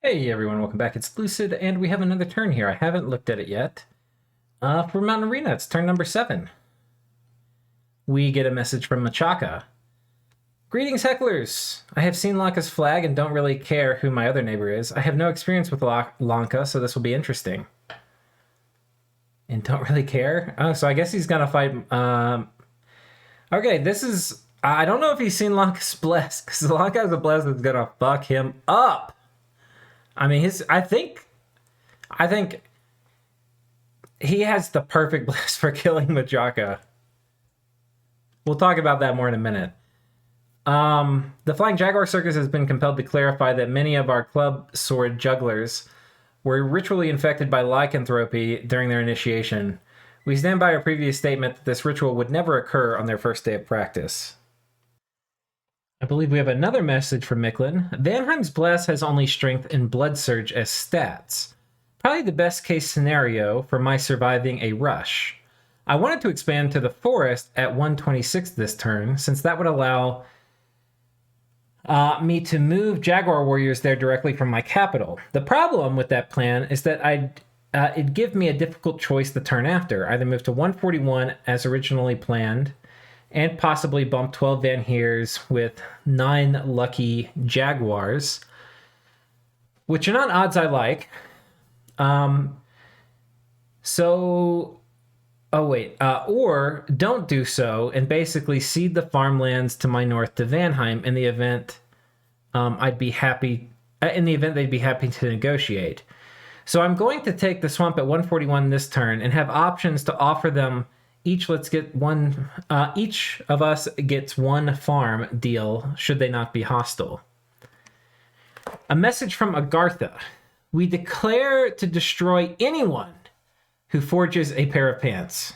Hey everyone, welcome back. It's Lucid, and we have another turn here. I haven't looked at it yet. For Mountain Arena, it's turn number 7. We get a message from Machaka. Greetings, hecklers! I have seen Lanka's flag and don't really care who my other neighbor is. I have no experience with Lanka, so this will be interesting. And don't really care? Oh, so I guess he's gonna fight... Okay, this is... I don't know if he's seen Lanka's bless, because Lanka has a bless that's gonna fuck him up. I mean, I think he has the perfect blast for killing Machaka. We'll talk about that more in a minute. The Flying Jaguar Circus has been compelled to clarify that many of our club sword jugglers were ritually infected by lycanthropy during their initiation. We stand by our previous statement that this ritual would never occur on their first day of practice. I believe we have another message from Midland. Vanheim's Bless has only Strength and Blood Surge as stats. Probably the best case scenario for my surviving a rush. I wanted to expand to the forest at 126 this turn, since that would allow me to move Jaguar Warriors there directly from my capital. The problem with that plan is that it'd give me a difficult choice the turn after. Either move to 141 as originally planned, and possibly bump 12 Vanheers with 9 lucky Jaguars, which are not odds I like. Or don't do so and basically cede the farmlands to my north to Vanheim in the event they'd be happy to negotiate. So I'm going to take the swamp at 141 this turn and have options to offer them. Each of us gets one farm deal should they not be hostile. A message from Agartha. We declare to destroy anyone who forges a pair of pants.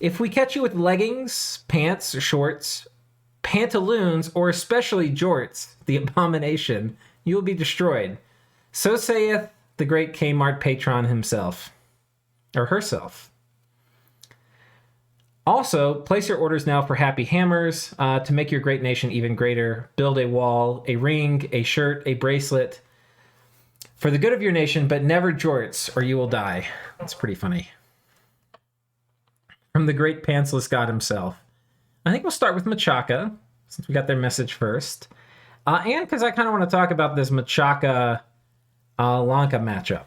If we catch you with leggings, pants, shorts, pantaloons, or especially jorts, the abomination, you will be destroyed. So saith the great Kmart patron himself. Or herself. Also, place your orders now for Happy Hammers to make your great nation even greater. Build a wall, a ring, a shirt, a bracelet for the good of your nation, but never jorts or you will die. That's pretty funny. From the great pantsless god himself. I think we'll start with Machaka, since we got their message first. And because I kind of want to talk about this Machaka Lanka matchup.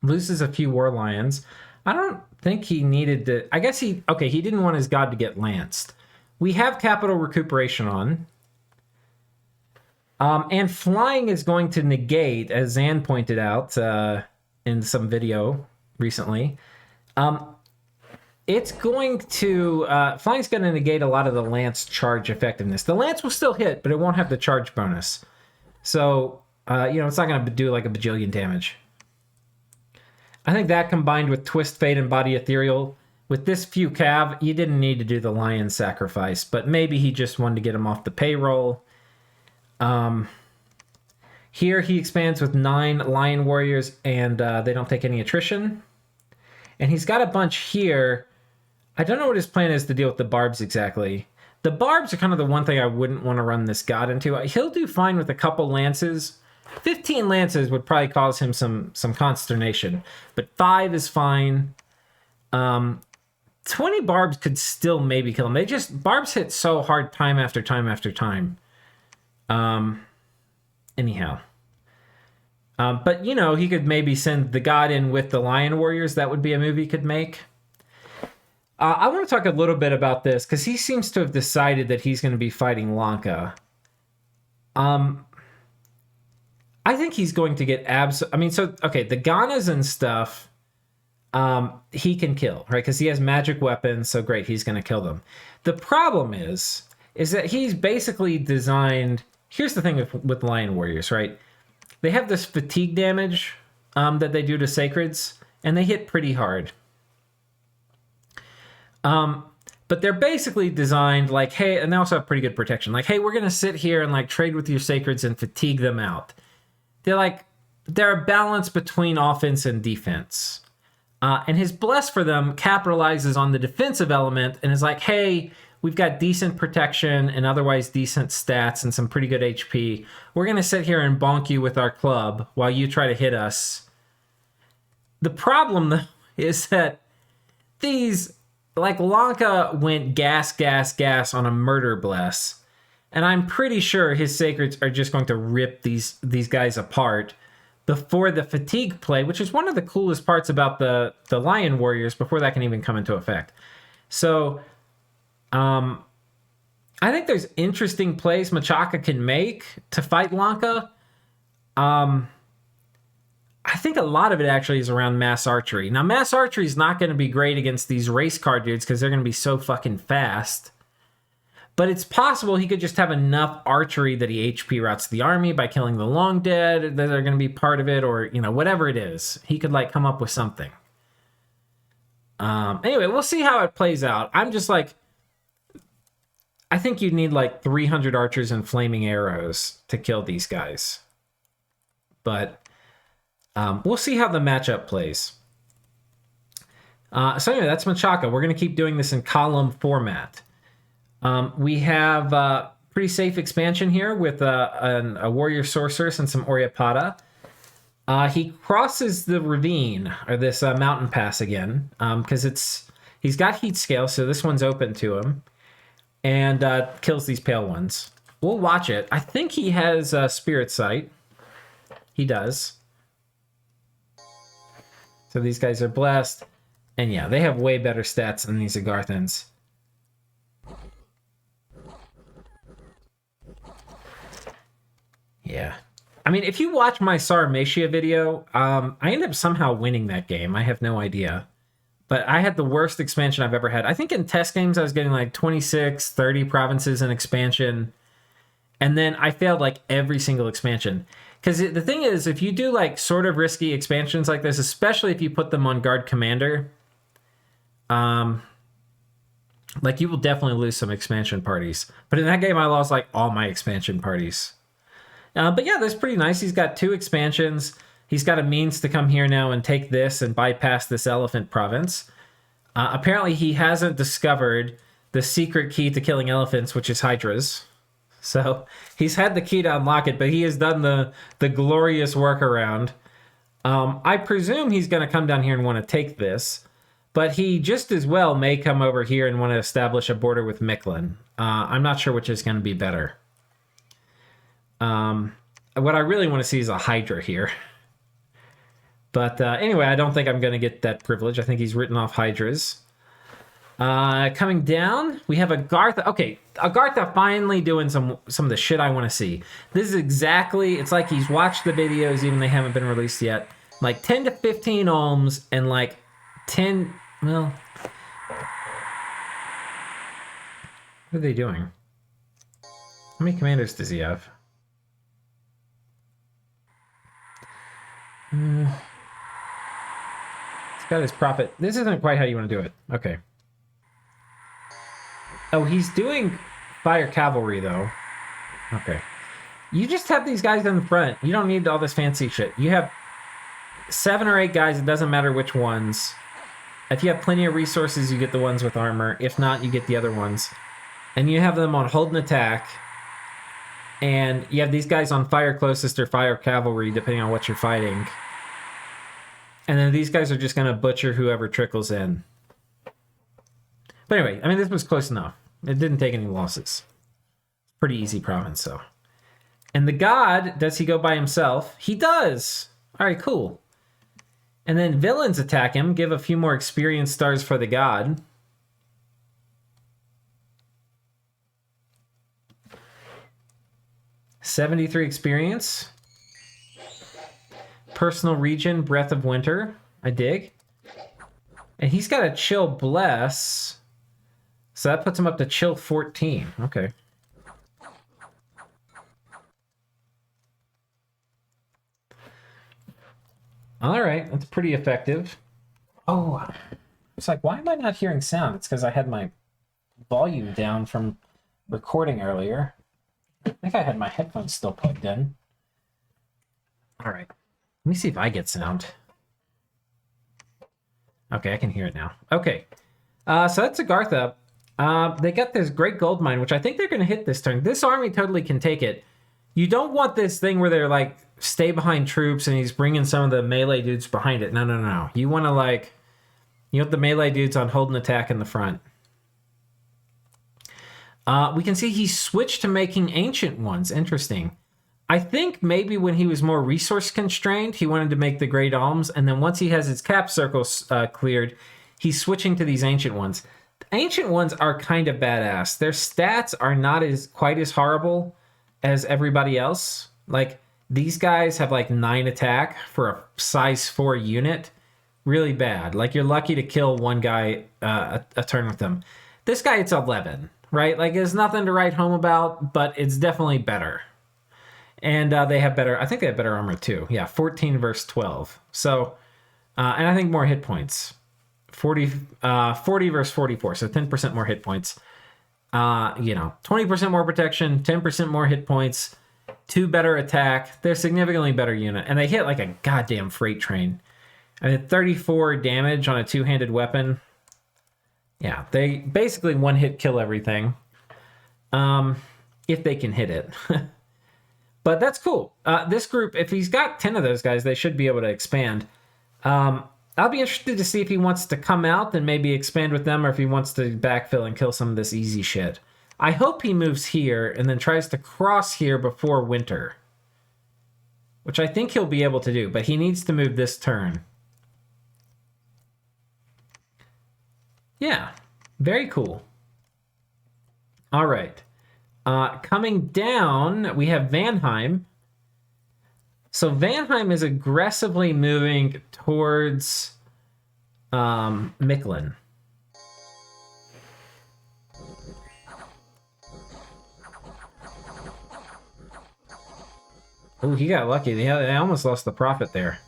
Loses a few War Lions. I don't think he needed to... I guess he didn't want his god to get lanced. We have capital recuperation on. And flying is going to negate, as Zan pointed out in some video recently. It's going to... flying's going to negate a lot of the lance charge effectiveness. The lance will still hit, but it won't have the charge bonus. So, it's not going to do like a bajillion damage. I think that combined with Twist Fate and Body Ethereal, with this few cav, you didn't need to do the lion sacrifice, but maybe he just wanted to get him off the payroll. Here he expands with 9 lion warriors, and they don't take any attrition. And he's got a bunch here. I don't know what his plan is to deal with the barbs exactly. The barbs are kind of the one thing I wouldn't want to run this god into. He'll do fine with a couple lances. 15 lances would probably cause him some consternation, but 5 is fine. 20 barbs could still maybe kill him. Barbs hit so hard time after time after time. Anyhow. But, he could maybe send the god in with the lion warriors. That would be a move he could make. I want to talk a little bit about this, because he seems to have decided that he's going to be fighting Lanka. I think he's going to get the Ganas and stuff, he can kill, right? Because he has magic weapons, so great, he's going to kill them. The problem is that he's basically designed... Here's the thing with Lion Warriors, right? They have this fatigue damage that they do to Sacreds, and they hit pretty hard. But they're basically designed like, hey, and they also have pretty good protection. Like, hey, we're going to sit here and like trade with your Sacreds and fatigue them out. They're a balance between offense and defense. And his bless for them capitalizes on the defensive element and is like, hey, We've got decent protection and otherwise decent stats and some pretty good HP. We're going to sit here and bonk you with our club while you try to hit us. The problem, though, is that these, like, Lanka went gas on a murder bless. And I'm pretty sure his sacreds are just going to rip these guys apart before the fatigue play, which is one of the coolest parts about the Lion Warriors before that can even come into effect. So, I think there's interesting plays Machaka can make to fight Lanka. I think a lot of it actually is around mass archery. Now, mass archery is not going to be great against these race car dudes because they're going to be so fucking fast. But it's possible he could just have enough archery that he HP routes the army by killing the long dead that are going to be part of it, or, you know, whatever it is. He could, like, come up with something. Anyway, we'll see how it plays out. I'm just like, I think you'd need like 300 archers and flaming arrows to kill these guys. But we'll see how the matchup plays. So anyway, that's Machaka. We're going to keep doing this in column format. We have pretty safe expansion here with a warrior sorceress and some Oryapata. He crosses the ravine, or this mountain pass again, because he's got heat scale, so this one's open to him, and kills these pale ones. We'll watch it. I think he has Spirit Sight. He does. So these guys are blessed, and yeah, they have way better stats than these Agarthans. Yeah. I mean, if you watch my Sarmatia video, I ended up somehow winning that game. I have no idea. But I had the worst expansion I've ever had. I think in test games, I was getting like 26, 30 provinces in expansion. And then I failed like every single expansion. Because the thing is, if you do like sort of risky expansions like this, especially if you put them on Guard Commander, like you will definitely lose some expansion parties. But in that game, I lost like all my expansion parties. But yeah, that's pretty nice. He's got 2 expansions. He's got a means to come here now and take this and bypass this elephant province. Apparently, he hasn't discovered the secret key to killing elephants, which is hydras. So he's had the key to unlock it, but he has done the glorious workaround. I presume he's going to come down here and want to take this, but he just as well may come over here and want to establish a border with Midland. I'm not sure which is going to be better. What I really want to see is a Hydra here. But anyway, I don't think I'm going to get that privilege. I think he's written off Hydras. Coming down, we have Agartha. Okay, Agartha finally doing some of the shit I want to see. This is exactly, it's like he's watched the videos, even they haven't been released yet. Like 10 to 15 ohms and like 10, well, what are they doing? How many commanders does he have? He's got his prophet. This isn't quite how you want to do it. Okay. Oh, he's doing fire cavalry, though. Okay. You just have these guys in the front. You don't need all this fancy shit. You have 7 or 8 guys. It doesn't matter which ones. If you have plenty of resources, you get the ones with armor. If not, you get the other ones. And you have them on hold and attack. And you have these guys on fire closest or fire cavalry, depending on what you're fighting. And then these guys are just going to butcher whoever trickles in. But anyway, I mean, this was close enough. It didn't take any losses. Pretty easy province, though. And the god, does he go by himself? He does! Alright, cool. And then villains attack him, give a few more experience stars for the god. $73 experience. Personal region, Breath of Winter. I dig. And he's got a chill bless. So that puts him up to chill 14. Okay. All right, that's pretty effective. Oh, it's like, why am I not hearing sound? It's because I had my volume down from recording earlier. I think I had my headphones still plugged in. All right. Let me see if I get sound. Okay, I can hear it now. Okay. So that's Agartha. They got this great gold mine, which I think they're going to hit this turn. This army totally can take it. You don't want this thing where they're like, stay behind troops and he's bringing some of the melee dudes behind it. No, no, no. You want to like, you want the melee dudes on hold and attack in the front. We can see he switched to making ancient ones. Interesting. I think maybe when he was more resource constrained, he wanted to make the Great Alms. And then once he has his cap circles cleared, he's switching to these ancient ones. The ancient ones are kind of badass. Their stats are not quite as horrible as everybody else. Like, these guys have like 9 attack for a size 4 unit. Really bad. Like, you're lucky to kill one guy a turn with them. This guy, it's 11, right? Like, there's nothing to write home about, but it's definitely better. And they have better, I think they have better armor too. Yeah, 14 versus 12. So, and I think more hit points. 40 versus 44, so 10% more hit points. 20% more protection, 10% more hit points, 2 better attack. They're significantly better unit. And they hit like a goddamn freight train. I mean, 34 damage on a 2-handed weapon. Yeah, they basically one-hit kill everything. If they can hit it. But that's cool. This group, if he's got 10 of those guys, they should be able to expand. I'll be interested to see if he wants to come out and maybe expand with them, or if he wants to backfill and kill some of this easy shit. I hope he moves here and then tries to cross here before winter. Which I think he'll be able to do, but he needs to move this turn. Yeah, very cool. All right. Coming down, we have Vanheim. So Vanheim is aggressively moving towards Midland. Oh, he got lucky. They almost lost the prophet there.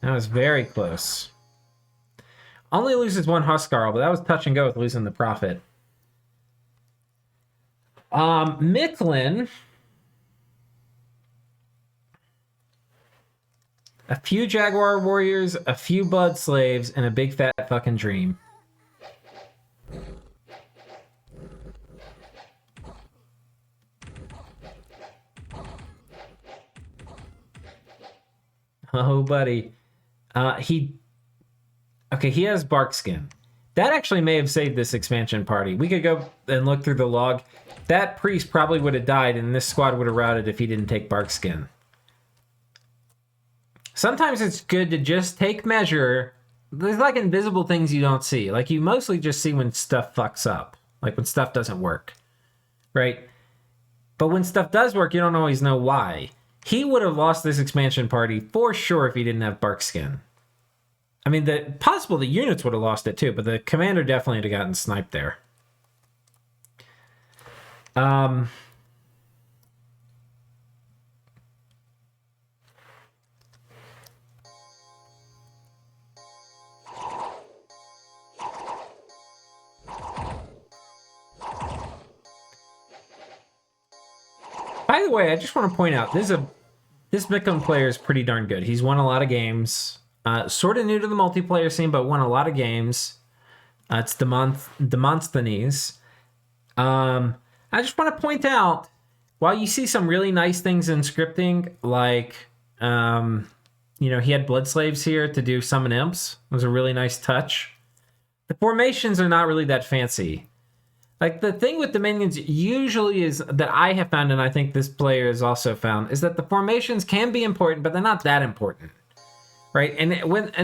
That was very close. Only loses 1 Huskarl, but that was touch and go with losing the prophet. Midland. A few Jaguar warriors, a few blood slaves, and a big fat fucking dream. Oh, buddy. He has bark skin. That actually may have saved this expansion party. We could go and look through the log. That priest probably would have died, and this squad would have routed if he didn't take bark skin. Sometimes it's good to just take measure. There's like invisible things you don't see. Like, you mostly just see when stuff fucks up. Like when stuff doesn't work. Right? But when stuff does work, you don't always know why. He would have lost this expansion party for sure if he didn't have bark skin. I mean, possible the units would have lost it too, but the commander definitely would have gotten sniped there. By the way, I just want to point out, this Midland player is pretty darn good. He's won a lot of games. Sort of new to the multiplayer scene, but won a lot of games. It's Demosthenes. I just want to point out, while you see some really nice things in scripting, like, he had blood slaves here to do summon imps. It was a really nice touch. The formations are not really that fancy. Like, the thing with Dominions usually is, that I have found, and I think this player has also found, is that the formations can be important, but they're not that important. Right? And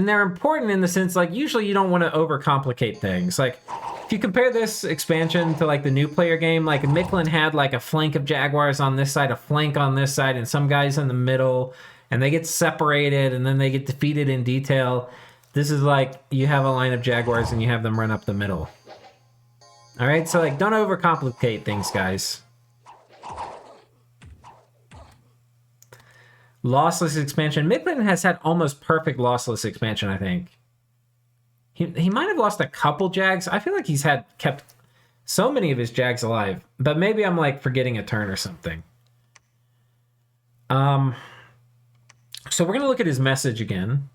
they're important in the sense, like, usually you don't want to overcomplicate things. Like, if you compare this expansion to, like, the new player game, like, Midland had, like, a flank of Jaguars on this side, a flank on this side, and some guys in the middle, and they get separated, and then they get defeated in detail. This is like, you have a line of Jaguars, and you have them run up the middle. All right, so, like, don't overcomplicate things, guys. Lossless expansion. Midland has had almost perfect lossless expansion, I think. He might have lost a couple Jags. I feel like he's kept so many of his Jags alive. But maybe I'm, like, forgetting a turn or something. So we're going to look at his message again.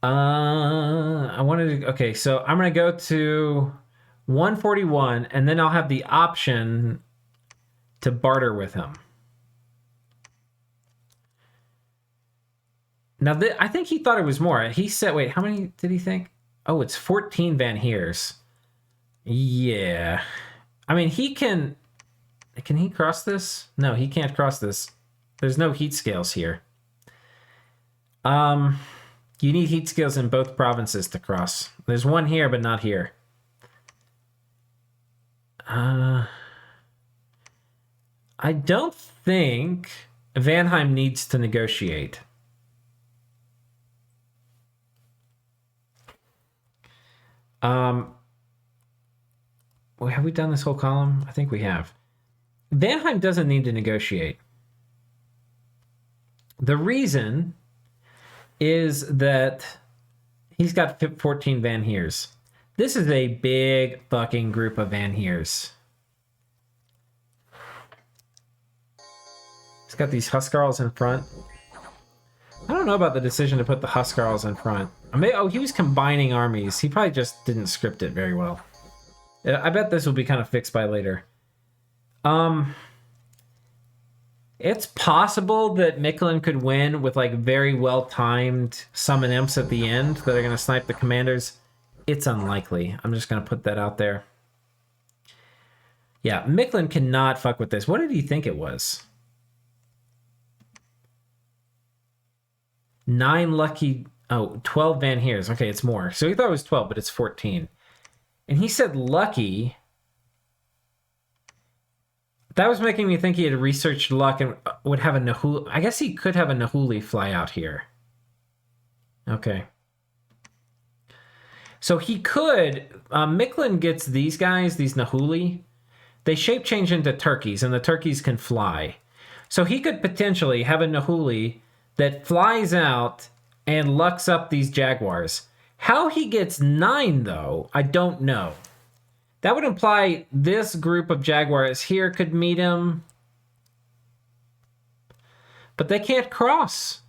I wanted to... Okay, so I'm going to go to 141, and then I'll have the option to barter with him. Now, I think he thought it was more. He said... Wait, how many did he think? Oh, it's 14 Vanheers. Yeah. I mean, he can... Can he cross this? No, he can't cross this. There's no heat scales here. You need heat scales in both provinces to cross. There's one here, but not here. I don't think Vanheim needs to negotiate. Have we done this whole column? I think we have. Vanheim doesn't need to negotiate. The reason is that he's got 14 Vanheers. This is a big fucking group of Vanheers. He's got these Huskarls in front. I don't know about the decision to put the Huskarls in front. Oh, he was combining armies. He probably just didn't script it very well. I bet this will be kind of fixed by later. It's possible that Midland could win with like very well-timed summon imps at the end that are going to snipe the commanders. It's unlikely. I'm just going to put that out there. Yeah, Midland cannot fuck with this. What did he think it was? 9 lucky... Oh, 12 Vanheers. Okay, it's more. So he thought it was 12, but it's 14. And he said lucky. That was making me think he had researched luck and would have a Nahuli. I guess he could have a Nahuli fly out here. Okay. So he could... Midland gets these guys, these Nahuli. They shape change into turkeys, and the turkeys can fly. So he could potentially have a Nahuli that flies out and lucks up these jaguars. How he gets 9, though, I don't know. That would imply this group of jaguars here could meet him. But they can't cross.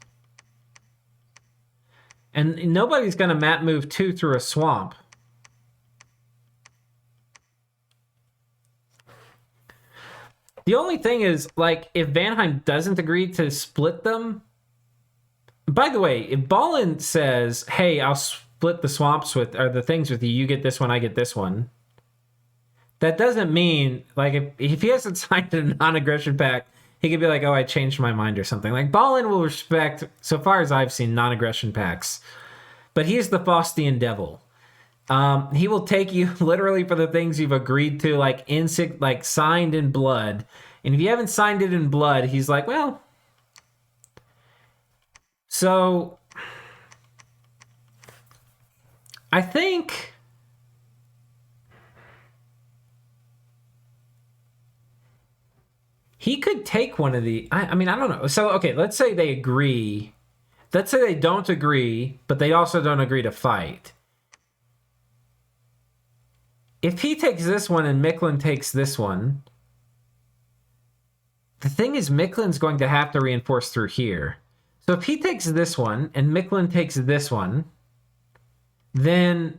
And nobody's going to map move 2 through a swamp. The only thing is, like, if Vanheim doesn't agree to split them... By the way, if Ballin says, hey, I'll split the swamps with, or the things with you, you get this one, I get this one. That doesn't mean, like, if he hasn't signed a non-aggression pact, he could be like, oh, I changed my mind or something. Like, Ballin will respect, so far as I've seen, non-aggression pacts. But he's the Faustian devil. He will take you literally for the things you've agreed to, like signed in blood. And if you haven't signed it in blood, he's like, well... So, I think he could take one of the... I mean, I don't know. So, okay, let's say they agree. Let's say they don't agree, but they also don't agree to fight. If he takes this one and Midland takes this one, the thing is Midland's going to have to reinforce through here. So if he takes this one and Midland takes this one, then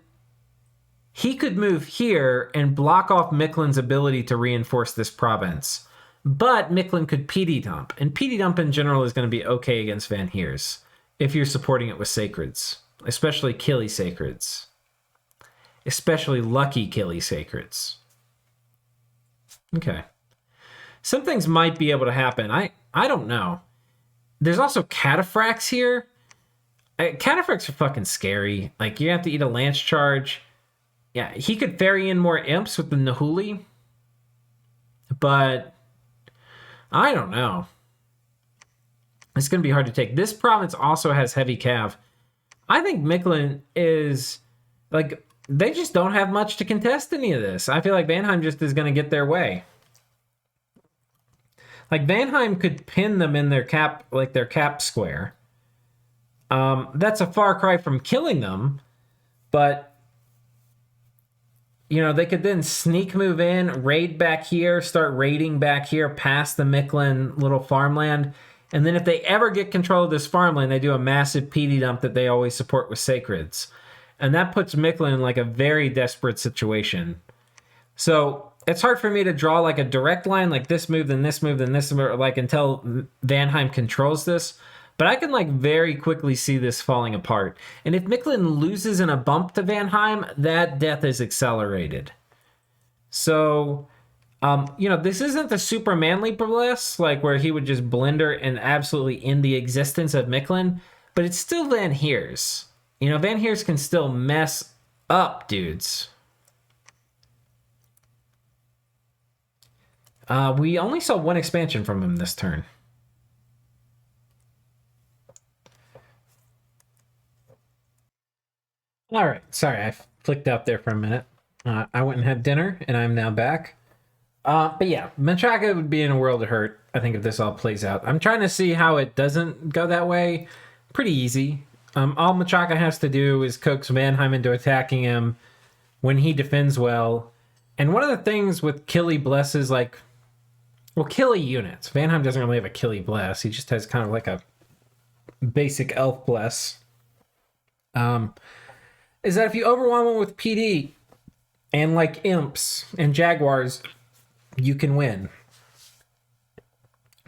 he could move here and block off Midland's ability to reinforce this province. But Midland could PD dump, and PD dump in general is going to be okay against Vanheers if you're supporting it with sacreds, especially Killy sacreds, especially lucky Killy sacreds. Okay. Some things might be able to happen. I don't know. There's also cataphracts here. Cataphracts are fucking scary. Like, you have to eat a lance charge. Yeah, he could ferry in more imps with the Nahuli. But I don't know. It's going to be hard to take. This province also has heavy cav. I think Midland is... Like, they just don't have much to contest any of this. I feel like Vanheim just is going to get their way. Like, Vanheim could pin them in their cap, like their cap square. That's a far cry from killing them, but, you know, they could then sneak move in, raid back here, start raiding back here past the Midland little farmland, And then if they ever get control of this farmland, they do a massive PD dump that they always support with sacreds. And that puts Midland in like a very desperate situation. So it's hard for me to draw like a direct line, like this move, then this move, then this move, like until Vanheim controls this. But I can like very quickly see this falling apart. And if Midland loses in a bump to Vanheim, that death is accelerated. So, this isn't the super manly Bliss, like where he would just blender and absolutely end the existence of Midland, but it's still Van Heers. Van Heers can still mess up dudes. We only saw one expansion from him this turn. All right, sorry, I flicked out there for a minute. I went and had dinner, and I'm now back. But yeah, Machaka would be in a world of hurt, I think, if this all plays out. I'm trying to see how it doesn't go that way. Pretty easy. All Machaka has to do is coax Vanheim into attacking him when he defends well. And one of the things with Killy Blesses, Killy units. Vanheim doesn't really have a Killy Bless. He just has kind of like a basic elf Bless. Is that if you overwhelm him with PD and like imps and jaguars, you can win.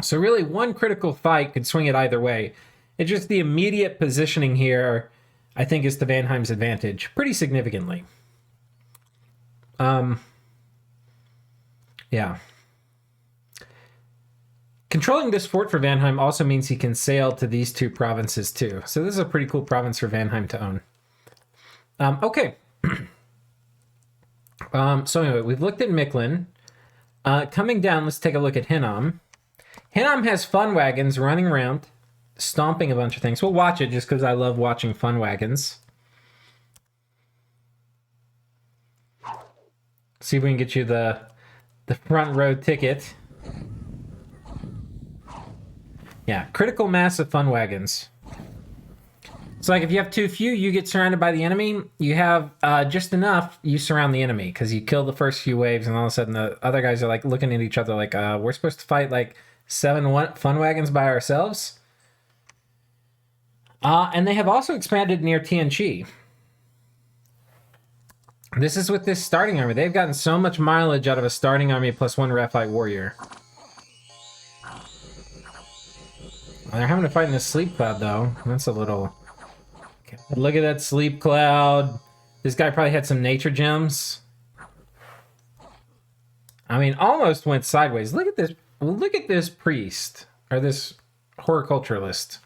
So really, one critical fight could swing it either way. It's just the immediate positioning here, I think, is to Vanheim's advantage pretty significantly. Yeah. Controlling this fort for Vanheim also means he can sail to these two provinces too. So this is a pretty cool province for Vanheim to own. Okay. So anyway, we've looked at Midland. Coming down, let's take a look at Hinom. Hinom has fun wagons running around, stomping a bunch of things. We'll watch it just because I love watching fun wagons. See if we can get you the front row ticket. Yeah, critical mass of fun wagons. So like if you have too few, you get surrounded by the enemy. You have just enough, you surround the enemy because you kill the first few waves, and all of a sudden the other guys are like looking at each other like, we're supposed to fight like 7 fun wagons by ourselves. And they have also expanded near TNT. This is with this starting army. They've gotten so much mileage out of a starting army plus 1 Raphite warrior. They're having to fight in this sleep cloud though. That's a little... Look at that sleep cloud. This guy probably had some nature gems. I mean, almost went sideways. Look at this. Look at this priest, or this horticulturalist.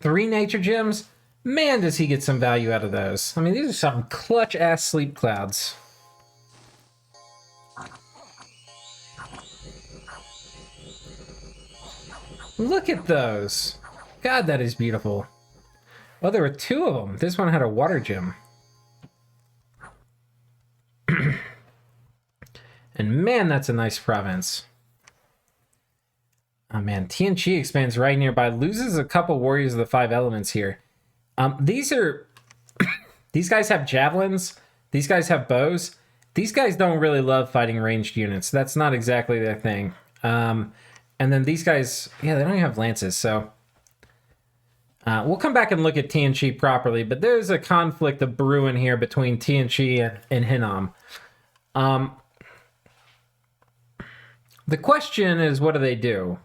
3 nature gems. Man, does he get some value out of those. I mean, these are some clutch-ass sleep clouds. Look at those. God, that is beautiful. Oh, there were 2 of them. This one had a water gem. And man, that's a nice province. Oh man, TNT expands right nearby. Loses a couple warriors of the 5 elements here. These guys have javelins. These guys have bows. These guys don't really love fighting ranged units. That's not exactly their thing. And then these guys, yeah, they don't even have lances, so... we'll come back and look at TNT properly, but there's a conflict of brewing here between TNT and Hinom. The question is, what do they do?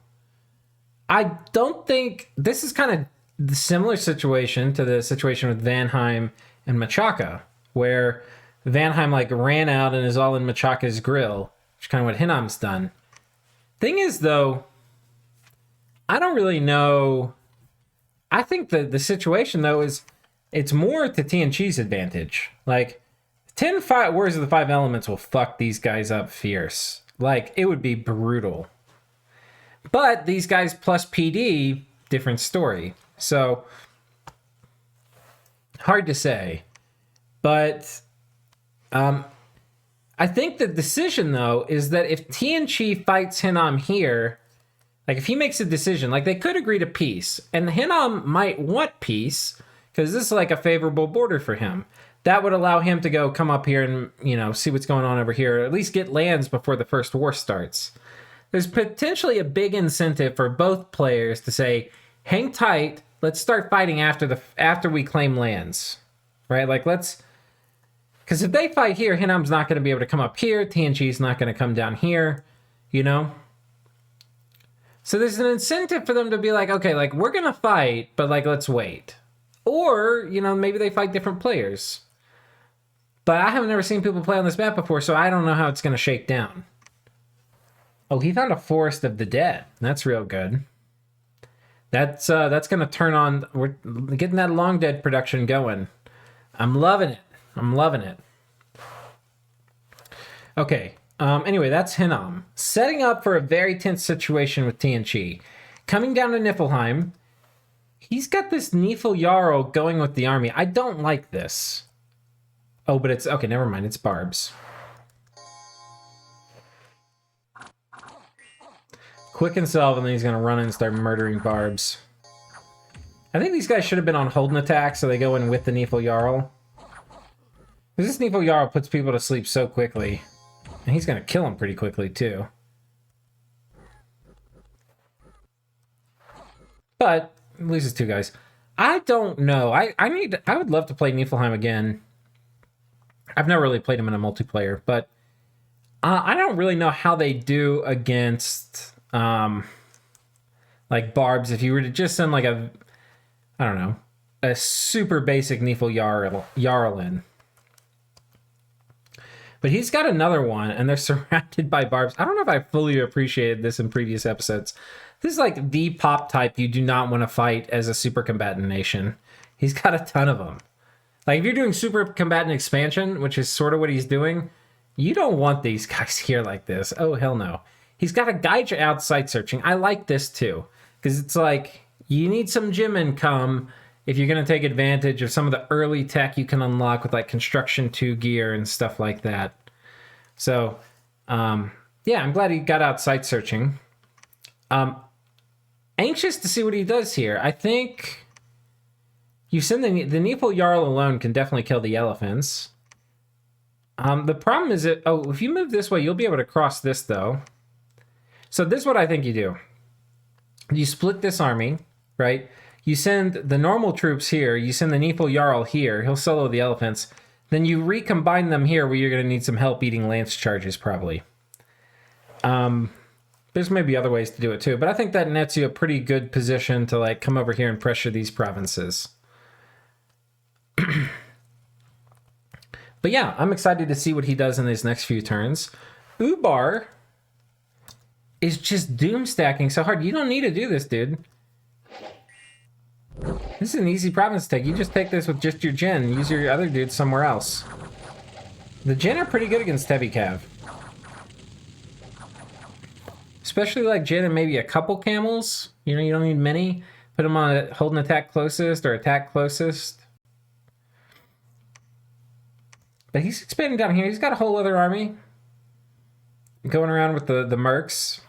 I don't think... This is kind of the similar situation to the situation with Vanheim and Machaka, where Vanheim like ran out and is all in Machaka's grill, which is kind of what Hinom's done. Thing is, though, I don't really know... I think the situation, though, is it's more to TNT's advantage. Like, 10 Warriors of the 5 Elements will fuck these guys up fierce. Like, it would be brutal. But these guys plus PD, different story. So, hard to say. But I think the decision, though, is that if TNT fights Hinom here... Like, if he makes a decision, like, they could agree to peace. And Hinom might want peace, because this is, like, a favorable border for him. That would allow him to go come up here and, see what's going on over here, or at least get lands before the first war starts. there's potentially a big incentive for both players to say, hang tight, let's start fighting after we claim lands. Right? Like, let's... Because if they fight here, Hinom's not going to be able to come up here. TNG's not going to come down here, you know? So there's an incentive for them to be like, okay, like, we're going to fight, but, like, let's wait. Or, you know, maybe they fight different players. But I haven't ever seen people play on this map before, so I don't know how it's going to shake down. Oh, he found a Forest of the Dead. That's real good. That's going to turn on... We're getting that Long Dead production going. I'm loving it. I'm loving it. Okay. Anyway, that's Hinom. Setting up for a very tense situation with TNG. Coming down to Niefelheim. He's got this Nifel Jarl going with the army. I don't like this. Oh, but it's... Okay, never mind. It's Barbs. Quick and salve, and then he's going to run in and start murdering Barbs. I think these guys should have been on hold and attack, so they go in with the Nifel Jarl. Because this Nifel Jarl puts people to sleep so quickly. And he's going to kill them pretty quickly, too. But, at least it's two guys. I don't know. I would love to play Niefelheim again. I've never really played him in a multiplayer, but I don't really know how they do against like Barbs. If you were to just send like a, I don't know, a super basic Nifel Jarl in. But he's got another one, and they're surrounded by Barbs. I don't know if I fully appreciated this in previous episodes. This is like the pop type you do not want to fight as a super combatant nation. He's got a ton of them. Like, if you're doing super combatant expansion, which is sort of what he's doing, you don't want these guys here like this. Oh, hell no. He's got to guide you out sight searching. I like this, too. Because it's like, you need some gem income if you're going to take advantage of some of the early tech you can unlock with, like, Construction 2 gear and stuff like that. So, yeah, I'm glad he got out sight searching. Anxious to see what he does here. I think you send the Nifel Jarl alone can definitely kill the elephants. The problem is that, oh, if you move this way, you'll be able to cross this, though. So this is what I think you do. You split this army, right? You send the normal troops here. You send the Nifel Jarl here. He'll solo the elephants. Then you recombine them here where you're going to need some help eating lance charges, probably. There's maybe other ways to do it, too. But I think that nets you a pretty good position to, like, come over here and pressure these provinces. But yeah, I'm excited to see what he does in these next few turns. Ubar is just doom stacking so hard. You don't need to do this, dude. This is an easy province to take. You just take this with just your gen. Use your other dudes somewhere else. The gen are pretty good against heavy cav. Especially like gen and maybe a couple camels. You know, you don't need many. Put them on a hold and attack closest or attack closest. But he's expanding down here. He's got a whole other army going around with the mercs.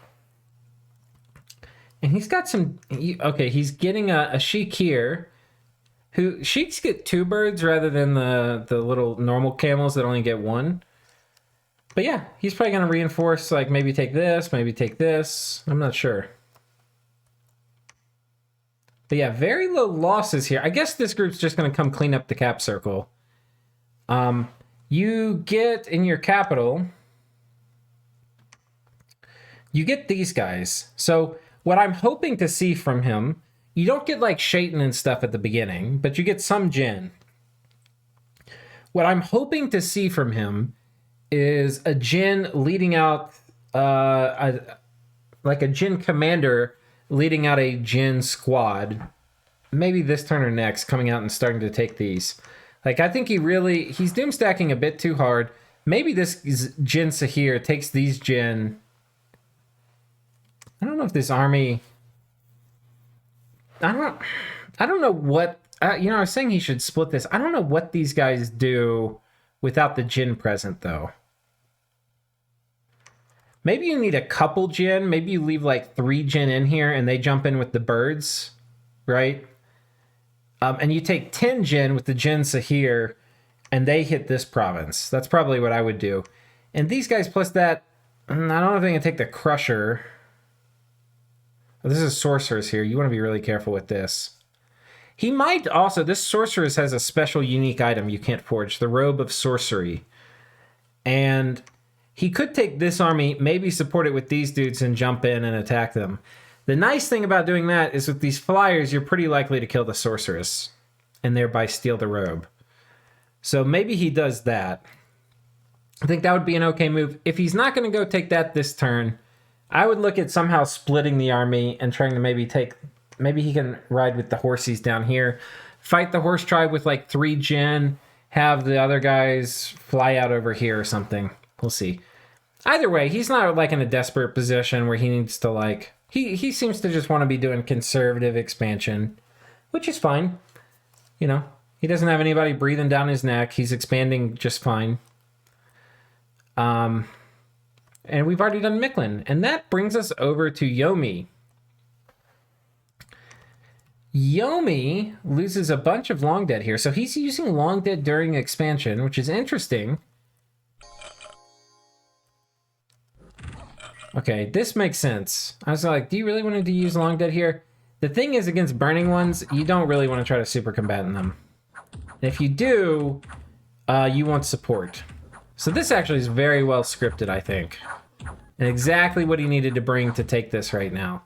And he's got some... Okay, he's getting a sheik here. Sheiks get 2 birds rather than the little normal camels that only get 1. But yeah, he's probably going to reinforce, like, maybe take this, maybe take this. I'm not sure. But yeah, very low losses here. I guess this group's just going to come clean up the cap circle. You get in your capital, you get these guys. So what I'm hoping to see from him, you don't get like Shaitan and stuff at the beginning, but you get some gen. What I'm hoping to see from him is a gen leading out, like a gen commander leading out a gen squad. Maybe this turn or next, coming out and starting to take these. Like, I think he's doom stacking a bit too hard. Maybe this Jin Sahir takes these Jin. I don't know if this army... I don't know what... you know, I was saying he should split this. I don't know what these guys do without the Jin present, though. Maybe you need a couple Jin. Maybe you leave, like, 3 Jin in here, and they jump in with the birds, right? And you take 10 Jin with the Jin Sahir, and they hit this province. That's probably what I would do. And these guys plus that, I don't know if they can take the Crusher. Oh, this is Sorceress here. You want to be really careful with this. He might also... This Sorceress has a special unique item you can't forge. The Robe of Sorcery. And he could take this army, maybe support it with these dudes and jump in and attack them. The nice thing about doing that is with these flyers, you're pretty likely to kill the Sorceress and thereby steal the robe. So maybe he does that. I think that would be an okay move. If he's not going to go take that this turn, I would look at somehow splitting the army and trying to maybe take... Maybe he can ride with the horsies down here, fight the horse tribe with like 3 gen, have the other guys fly out over here or something. We'll see. Either way, he's not like in a desperate position where he needs to like... He seems to just want to be doing conservative expansion, which is fine. You know, he doesn't have anybody breathing down his neck. He's expanding just fine. And we've already done Midland. And that brings us over to Yomi. Yomi loses a bunch of Long Dead here. So he's using Long Dead during expansion, which is interesting. Okay, this makes sense. I was like, do you really want to use Long Dead here? The thing is, against burning ones, you don't really want to try to super combat in them. And if you do, you want support. So this actually is very well scripted, I think. And exactly what he needed to bring to take this right now.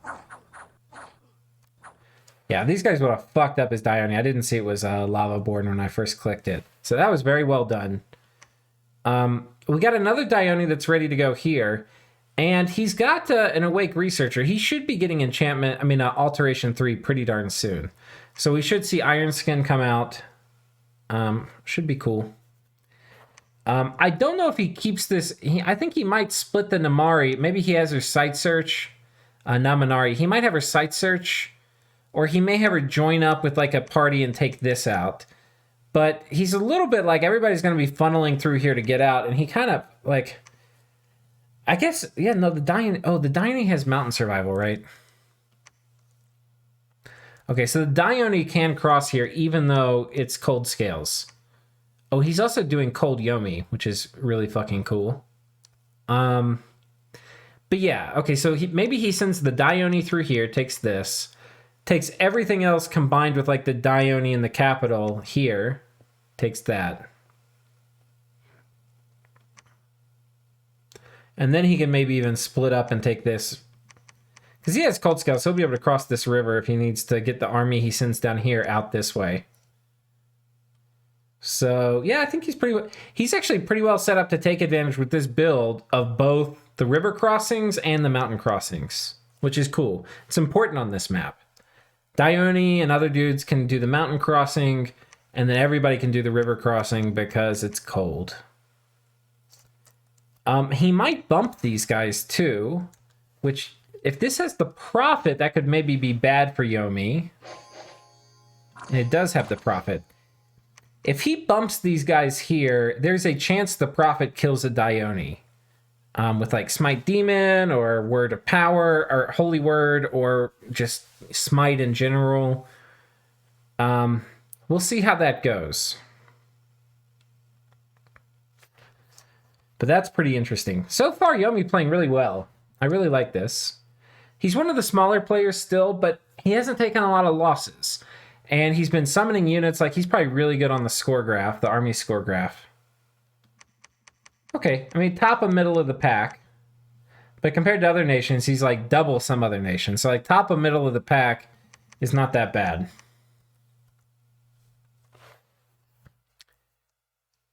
Yeah, these guys would have fucked up his Dione. I didn't see it was Lava Born when I first clicked it. So that was very well done. We got another Dione that's ready to go here. And he's got an Awake Researcher. He should be getting Alteration 3 pretty darn soon. So we should see Iron Skin come out. Should be cool. I don't know if he keeps this. I think he might split the Namari. Maybe he has her Sight Search. Naminari. He might have her Sight Search. Or he may have her join up with like a party and take this out. But he's a little bit like everybody's going to be funneling through here to get out. And he kind of like... I guess, yeah, no, the Dione... Oh, the Dione has Mountain Survival, right? Okay, so the Dione can cross here even though it's Cold Scales. Oh, he's also doing Cold Yomi, which is really fucking cool. But yeah, okay, so maybe he sends the Dione through here, takes this... Takes everything else combined with like the Dione and the capital here. Takes that. And then he can maybe even split up and take this. Because he has Cold Scales, so he'll be able to cross this river if he needs to get the army he sends down here out this way. So, yeah, I think he's actually pretty well set up to take advantage with this build of both the river crossings and the mountain crossings, which is cool. It's important on this map. Dione and other dudes can do the mountain crossing, and then everybody can do the river crossing because it's cold. He might bump these guys too, which if this has the profit, that could maybe be bad for Yomi. And it does have the profit. If he bumps these guys here, there's a chance the profit kills a Dione. With like Smite Demon or Word of Power or Holy Word or just Smite in general. We'll see how that goes. But that's pretty interesting. So far, Yomi playing really well. I really like this. He's one of the smaller players still, but he hasn't taken a lot of losses. And he's been summoning units. Like, he's probably really good on the score graph, the army score graph. Okay, I mean, top and middle of the pack. But compared to other nations, he's like double some other nations. So like top and middle of the pack is not that bad.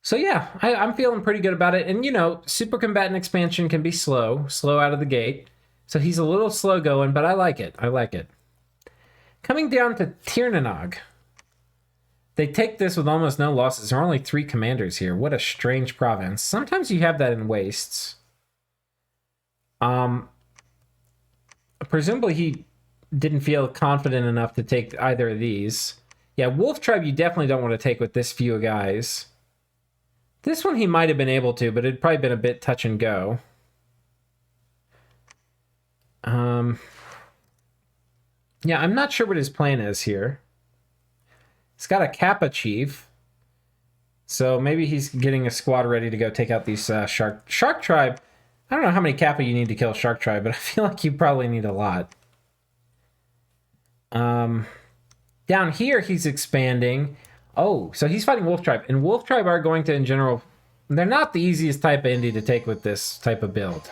So yeah, I'm feeling pretty good about it. And you know, Super Combatant expansion can be slow out of the gate. So he's a little slow going, but I like it. I like it. Coming down to Tiernanag. They take this with almost no losses. There are only 3 commanders here. What a strange province. Sometimes you have that in Wastes. Presumably he didn't feel confident enough to take either of these. Yeah, Wolf Tribe you definitely don't want to take with this few guys. This one he might have been able to, but it'd probably been a bit touch and go. Yeah, I'm not sure what his plan is here. He's got a Kappa Chief. So maybe he's getting a squad ready to go take out these Shark Tribe. I don't know how many Kappa you need to kill a Shark Tribe, but I feel like you probably need a lot. Down here, he's expanding. Oh, so he's fighting Wolf Tribe. And Wolf Tribe are going to, in general, they're not the easiest type of indie to take with this type of build.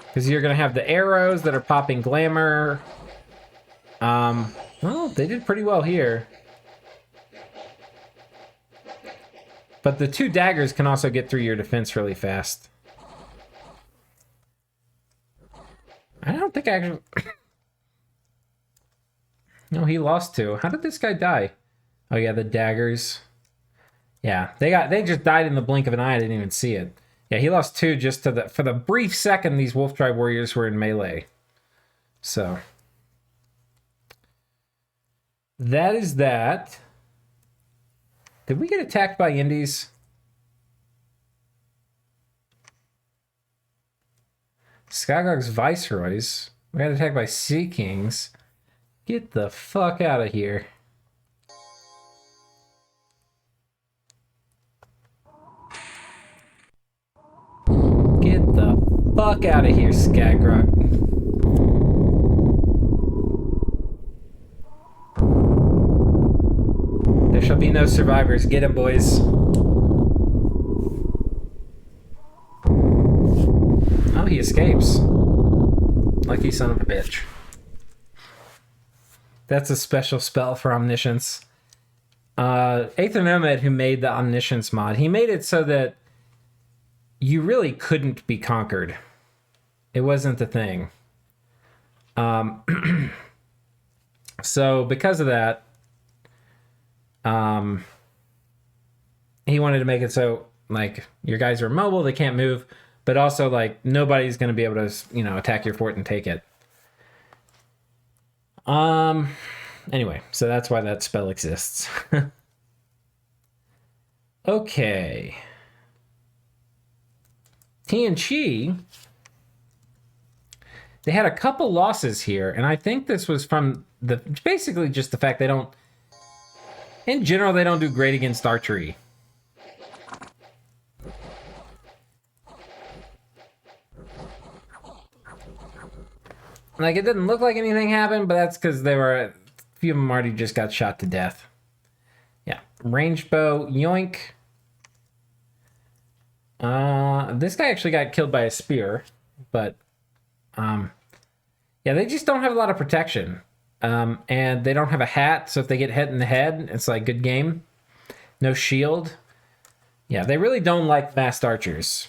Because you're going to have the arrows that are popping glamour. Well, they did pretty well here. But the 2 daggers can also get through your defense really fast. I don't think I actually... No, he lost 2. How did this guy die? Oh yeah, the daggers. Yeah, they just died in the blink of an eye. I didn't even see it. Yeah, he lost 2 just to for the brief second these Wolf Tribe warriors were in melee. So that is that. Did we get attacked by Indies? Skagog's Viceroys. We got attacked by Sea Kings. Get the fuck out of here. Get the fuck out of here, Skagrok. There shall be no survivors. Get him, boys. Oh, he escapes. Lucky son of a bitch. That's a special spell for Omniscience. Aether Nomad, who made the Omniscience mod, he made it so that you really couldn't be conquered. It wasn't the thing. So because of that, he wanted to make it so, like, your guys are mobile, they can't move, but also, like, nobody's going to be able to, you know, attack your fort and take it. Anyway, so that's why that spell exists. Okay. TNT, they had a couple losses here, and I think this was from basically just the fact they don't, in general, they don't do great against archery. Like, it didn't look like anything happened, but that's because a few of them already just got shot to death. Yeah, ranged bow, yoink. This guy actually got killed by a spear, but, yeah, they just don't have a lot of protection. And they don't have a hat, so if they get hit in the head, it's like, good game. No shield. Yeah, they really don't like fast archers.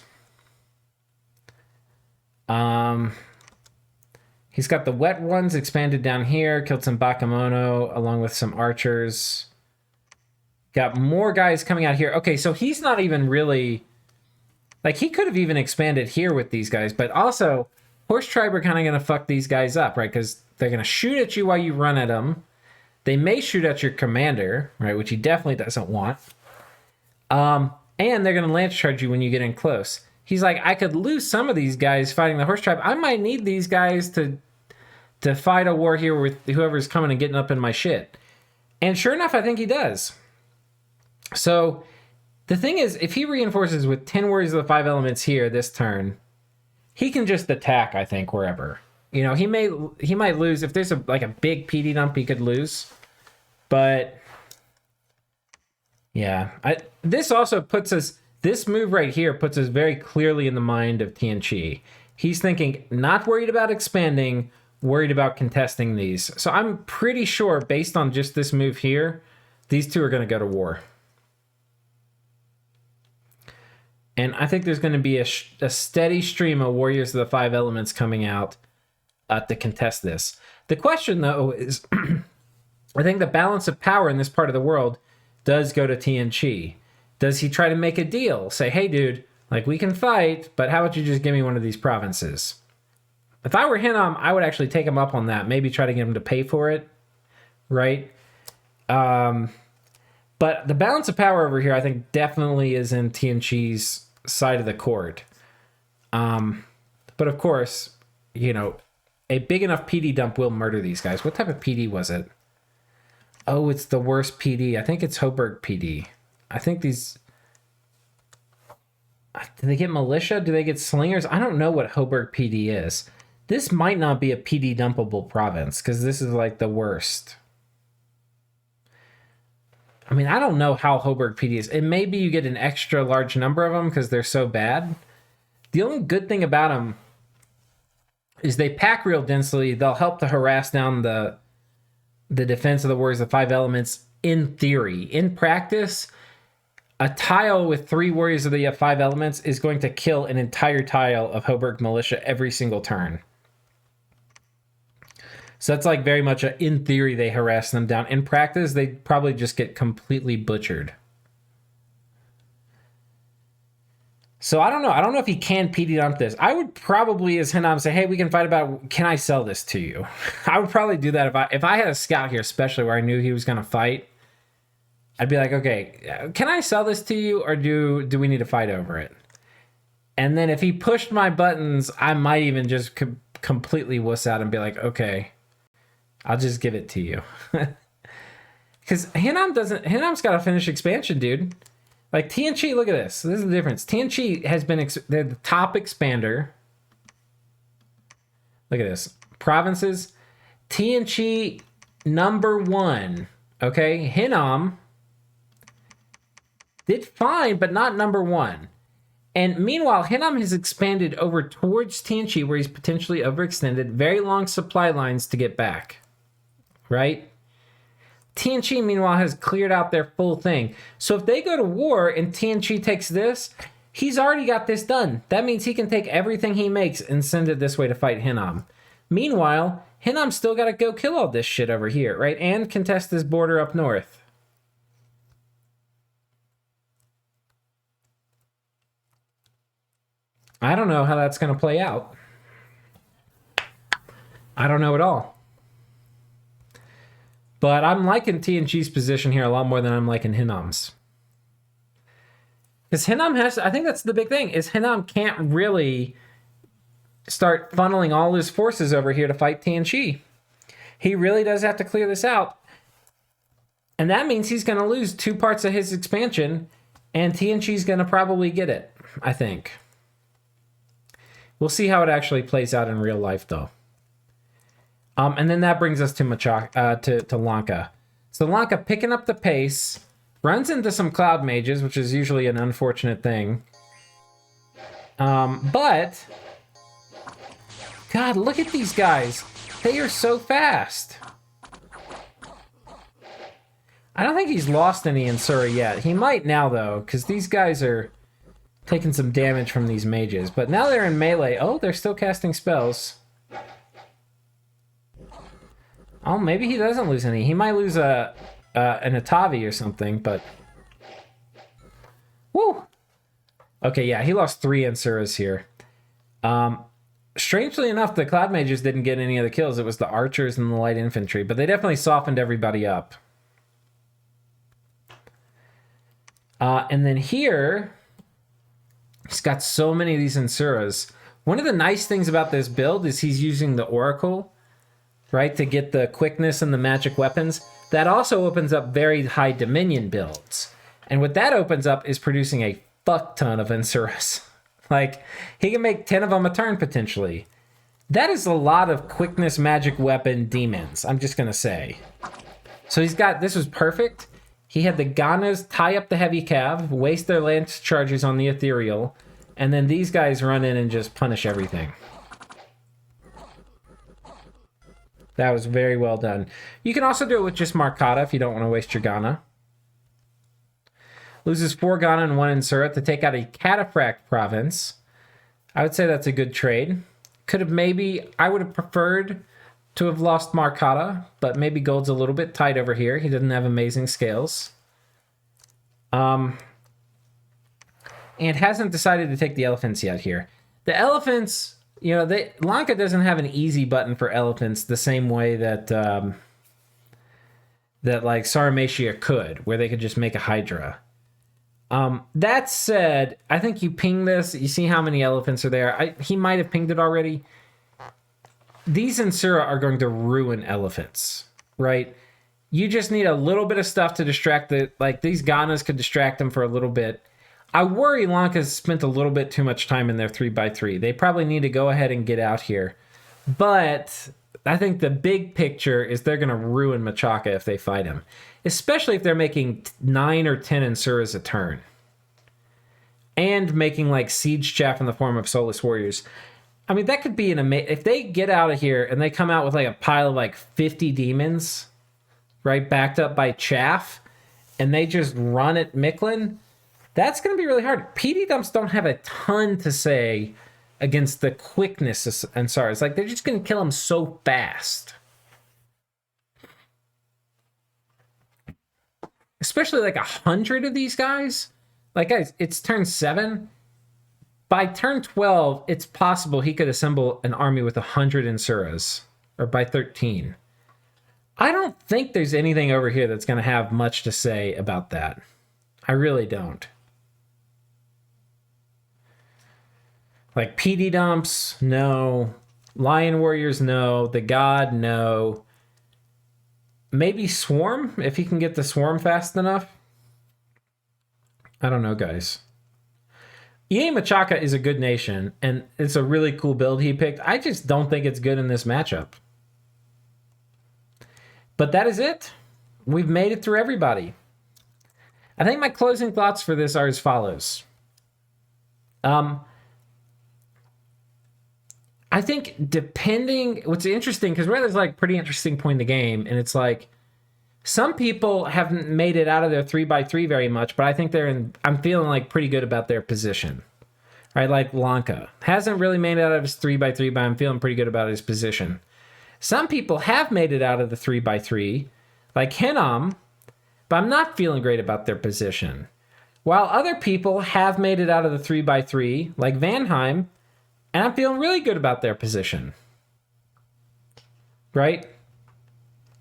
He's got the wet ones expanded down here, killed some Bakemono along with some archers. Got more guys coming out here. Okay, so he's not even really... Like, he could have even expanded here with these guys, but also, Horse Tribe are kind of going to fuck these guys up, right? Because they're going to shoot at you while you run at them. They may shoot at your commander, right? Which he definitely doesn't want. And they're going to lance charge you when you get in close. He's like, I could lose some of these guys fighting the Horse Tribe. I might need these guys to fight a war here with whoever's coming and getting up in my shit. And sure enough, I think he does. So the thing is, if he reinforces with 10 warriors of the 5 elements here this turn, he can just attack, I think, wherever. You know, he might lose. If there's a big PD dump, he could lose. But yeah, this also puts us... This move right here puts us very clearly in the mind of TNT. He's thinking, not worried about expanding, worried about contesting these. So I'm pretty sure, based on just this move here, these two are going to go to war. And I think there's going to be a steady stream of Warriors of the 5 Elements coming out to contest this. The question, though, is I think the balance of power in this part of the world does go to TNT. Does he try to make a deal? Say, hey, dude, like, we can fight, but how about you just give me one of these provinces? If I were Hinom, I would actually take him up on that. Maybe try to get him to pay for it, right? But the balance of power over here, I think, definitely is in TNT's side of the court. But of course, you know, a big enough PD dump will murder these guys. What type of PD was it? Oh, it's the worst PD. I think it's Hoburg PD. I think these... Do they get militia? Do they get slingers? I don't know what Hoburg PD is. This might not be a PD dumpable province because this is like the worst. I mean, I don't know how Hoburg PD is. It may be you get an extra large number of them because they're so bad. The only good thing about them is they pack real densely. They'll help to harass down the defense of the warriors of 5 elements in theory. In practice, a tile with 3 warriors of the 5 elements is going to kill an entire tile of Hoburg militia every single turn. So that's like very much in theory, they harass them down. In practice, they probably just get completely butchered. So I don't know. I don't know if he can PD dump this. I would probably, as Hinom, say, hey, we can fight about, can I sell this to you? I would probably do that if I had a scout here, especially where I knew he was going to fight. I'd be like, okay, can I sell this to you, or do we need to fight over it? And then if he pushed my buttons, I might even just completely wuss out and be like, okay, I'll just give it to you. Because Hinom's got to finish expansion, dude. Like TNT, look at this. This is the difference. TNT has been, they're the top expander. Look at this. Provinces. TNT number 1. Okay. Hinom did fine, but not number 1. And meanwhile, Hinom has expanded over towards TNT, where he's potentially overextended. Very long supply lines to get back. Right? TNT, meanwhile, has cleared out their full thing. So if they go to war and TNT takes this, he's already got this done. That means he can take everything he makes and send it this way to fight Hinom. Meanwhile, Hinom's still got to go kill all this shit over here, right? And contest this border up north. I don't know how that's going to play out. I don't know at all. But I'm liking TNG's position here a lot more than I'm liking Hinom's. Because Hinom has, I think that's the big thing, is Hinom can't really start funneling all his forces over here to fight TNG. He really does have to clear this out. And that means he's going to lose 2 parts of his expansion, and TNG's going to probably get it, I think. We'll see how it actually plays out in real life, though. And then that brings us to Machaka, to Lanka. So Lanka picking up the pace, runs into some cloud mages, which is usually an unfortunate thing. But God, look at these guys. They are so fast. I don't think he's lost any in Sura yet. He might now, though, because these guys are taking some damage from these mages. But now they're in melee. Oh, they're still casting spells. Oh, maybe he doesn't lose any. He might lose an Atavi or something, but... Woo! Okay, yeah, he lost 3 Ansuras here. Strangely enough, the Cloud Mages didn't get any of the kills. It was the Archers and the Light Infantry, but they definitely softened everybody up. And then here, he's got so many of these Ansuras. One of the nice things about this build is he's using the Oracle, right, to get the quickness and the magic weapons. That also opens up very high Dominion builds. And what that opens up is producing a fuck ton of Ansuras. Like, he can make 10 of them a turn, potentially. That is a lot of quickness, magic weapon, demons, I'm just going to say. So he's got, this was perfect. He had the Ganas tie up the heavy cav, waste their lance charges on the ethereal, and then these guys run in and just punish everything. That was very well done. You can also do it with just Machaka if you don't want to waste your Ghana. Loses 4 Ghana and 1 Insura to take out a Cataphract province. I would say that's a good trade. Could have maybe, I would have preferred to have lost Machaka, but maybe gold's a little bit tight over here. He doesn't have amazing scales. And hasn't decided to take the elephants yet here. The elephants... You know, Lanka doesn't have an easy button for elephants the same way that that like Sarmatia could, where they could just make a Hydra. That said, I think you ping this, you see how many elephants are there. He might have pinged it already. These Insura are going to ruin elephants, right? You just need a little bit of stuff to distract like these Ganas could distract them for a little bit. I worry Lanka's spent a little bit too much time in their 3x3. They probably need to go ahead and get out here. But I think the big picture is they're going to ruin Machaka if they fight him. Especially if they're making 9 or 10 Insuras a turn. And making like siege chaff in the form of Soulless Warriors. I mean, that could be an amazing... If they get out of here and they come out with like a pile of like 50 demons, right, backed up by chaff, and they just run at Midland, that's going to be really hard. PD dumps don't have a ton to say against the quickness of Ansars. Like, they're just going to kill him so fast. Especially like 100 of these guys. Like, guys, it's turn 7. By turn 12, it's possible he could assemble an army with 100 Insuras. Or by 13. I don't think there's anything over here that's going to have much to say about that. I really don't. Like, PD dumps, no. Lion Warriors, no. The God, no. Maybe Swarm, if he can get the Swarm fast enough. I don't know, guys. EA Machaka is a good nation, and it's a really cool build he picked. I just don't think it's good in this matchup. But that is it. We've made it through everybody. I think my closing thoughts for this are as follows. I think depending... What's interesting, because there's like pretty interesting point in the game, and it's like... Some people haven't made it out of their 3x3 very much, but I think I'm feeling like pretty good about their position. Right, like Lanka. Hasn't really made it out of his 3x3, but I'm feeling pretty good about his position. Some people have made it out of the 3x3, like Hinom, but I'm not feeling great about their position. While other people have made it out of the 3x3, like Vanheim, and I'm feeling really good about their position. Right?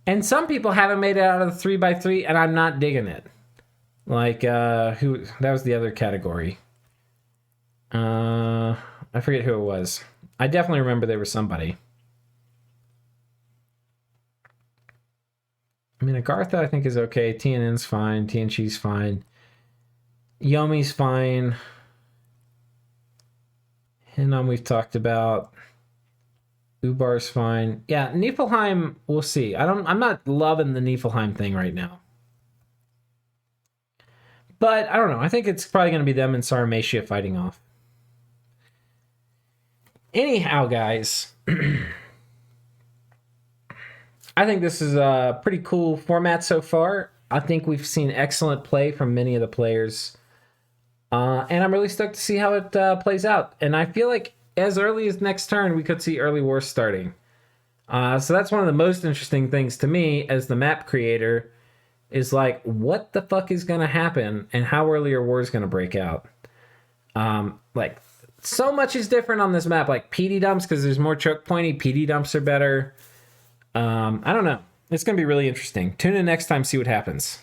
And some people haven't made it out of the 3x3, and I'm not digging it. Like, that was the other category. I forget who it was. I definitely remember there was somebody. I mean, Agartha, I think, is okay. TNN's fine. TNG's fine. Yomi's fine. Hinom we've talked about. Ubar's fine. Yeah, Niefelheim, we'll see. I'm not loving the Niefelheim thing right now. But I don't know. I think it's probably going to be them and Sarmatia fighting off. Anyhow, guys, I think this is a pretty cool format so far. I think we've seen excellent play from many of the players. And I'm really stoked to see how it plays out. And I feel like as early as next turn, we could see early wars starting. So that's one of the most interesting things to me as the map creator is like, what the fuck is going to happen and how early are wars going to break out? Like, so much is different on this map. Like PD dumps, because there's more choke pointy. PD dumps are better. I don't know. It's going to be really interesting. Tune in next time, see what happens.